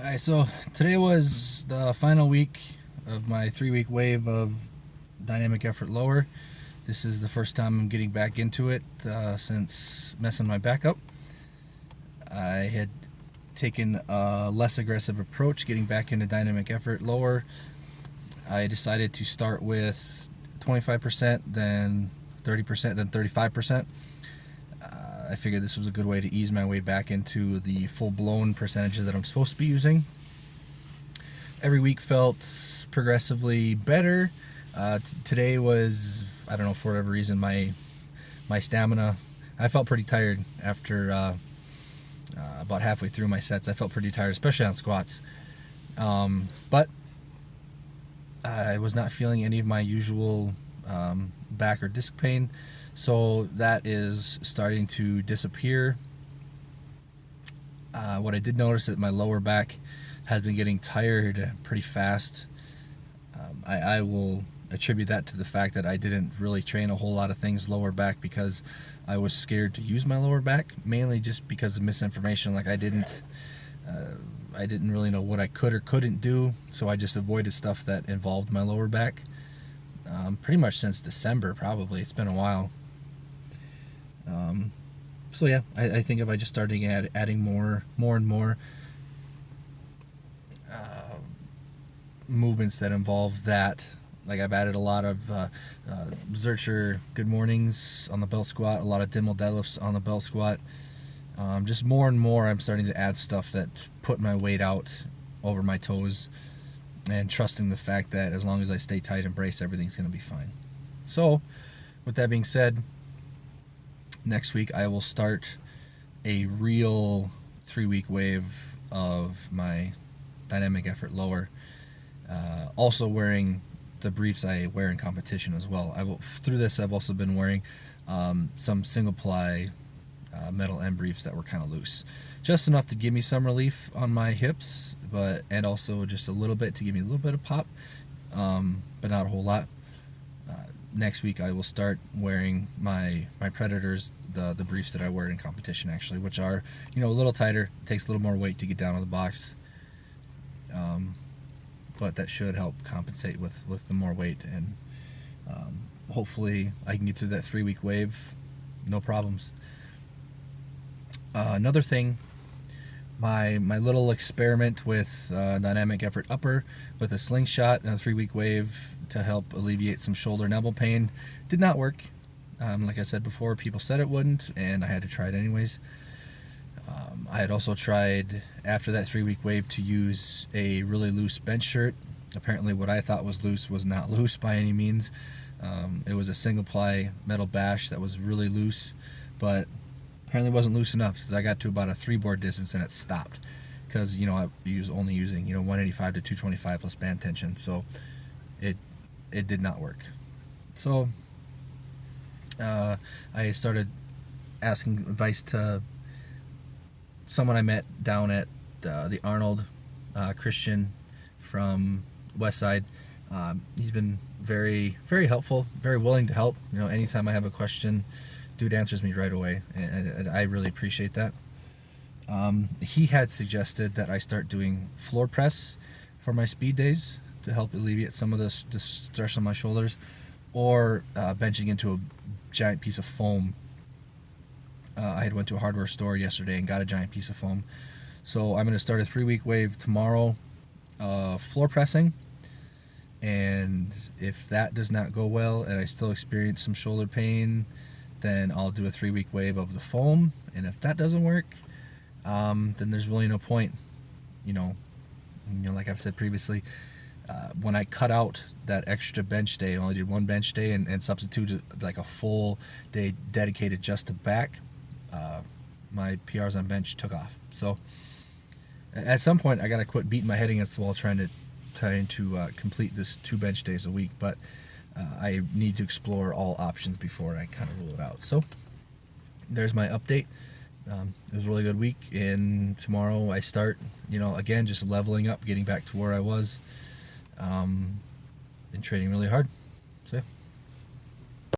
Alright, so today was the final week of my 3 week wave of dynamic effort lower. This is the first time I'm getting back into it since messing my back up. I had taken a less aggressive approach getting back into dynamic effort lower. I decided to start with 25%, then 30%, then 35%. I figured this was a good way to ease my way back into the full-blown percentages that I'm supposed to be using. Every week felt progressively better. Today was, I don't know, for whatever reason, my stamina, I felt pretty tired after about halfway through my sets. I felt pretty tired, especially on squats. But I was not feeling any of my usual back or disc pain. So that is starting to disappear. What I did notice is that my lower back has been getting tired pretty fast. I will attribute that to the fact that I didn't really train a whole lot of things lower back because I was scared to use my lower back, mainly just because of misinformation. Like I didn't really know what I could or couldn't do, so I just avoided stuff that involved my lower back. Pretty much since December, probably. It's been a while. So yeah, I think if I just started adding more and more movements that involve that, like I've added a lot of Zercher good mornings on the belt squat, a lot of Dimmel deadlifts on the belt squat. Just more and more I'm starting to add stuff that put my weight out over my toes and trusting the fact that as long as I stay tight and brace, everything's going to be fine. So with that being said, next week I will start a real 3 week wave of my dynamic effort lower, also wearing the briefs I wear in competition as well. Through this I've also been wearing some single ply metal end briefs that were kind of loose, just enough to give me some relief on my hips, and also just a little bit to give me a little bit of pop, but not a whole lot. Next week I will start wearing my Predators, the briefs that I wear in competition actually, which are, a little tighter. It takes a little more weight to get down on the box, but that should help compensate with the more weight, and hopefully I can get through that 3 week wave, no problems. Another thing, my little experiment with dynamic effort upper with a slingshot and a 3 week wave to help alleviate some shoulder and elbow pain did not work. Like I said before, people said it wouldn't, and I had to try it anyways. I had also tried, after that 3 week wave, to use a really loose bench shirt. Apparently what I thought was loose was not loose by any means. It was a single ply metal bash that was really loose, but apparently wasn't loose enough, because I got to about a 3 board distance and it stopped, because I was only using 185 to 225 plus band tension, so it did not work. So I started asking advice to someone I met down at the Arnold, Christian from Westside. He's been very, very helpful, very willing to help. Anytime I have a question, dude answers me right away, and I really appreciate that. He had suggested that I start doing floor press for my speed days to help alleviate some of the stress on my shoulders, or benching into a giant piece of foam. I had went to a hardware store yesterday and got a giant piece of foam. So I'm going to start a 3 week wave tomorrow, floor pressing. And if that does not go well and I still experience some shoulder pain, then I'll do a 3 week wave of the foam. And if that doesn't work, then there's really no point. Like I've said previously, when I cut out that extra bench day, I only did one bench day and substituted like a full day dedicated just to back, my PRs on bench took off. So at some point I gotta quit beating my head against the wall trying to complete this 2 bench days a week, but I need to explore all options before I kind of rule it out. So there's my update. It was a really good week, and tomorrow I start, again, just leveling up, getting back to where I was, and training really hard.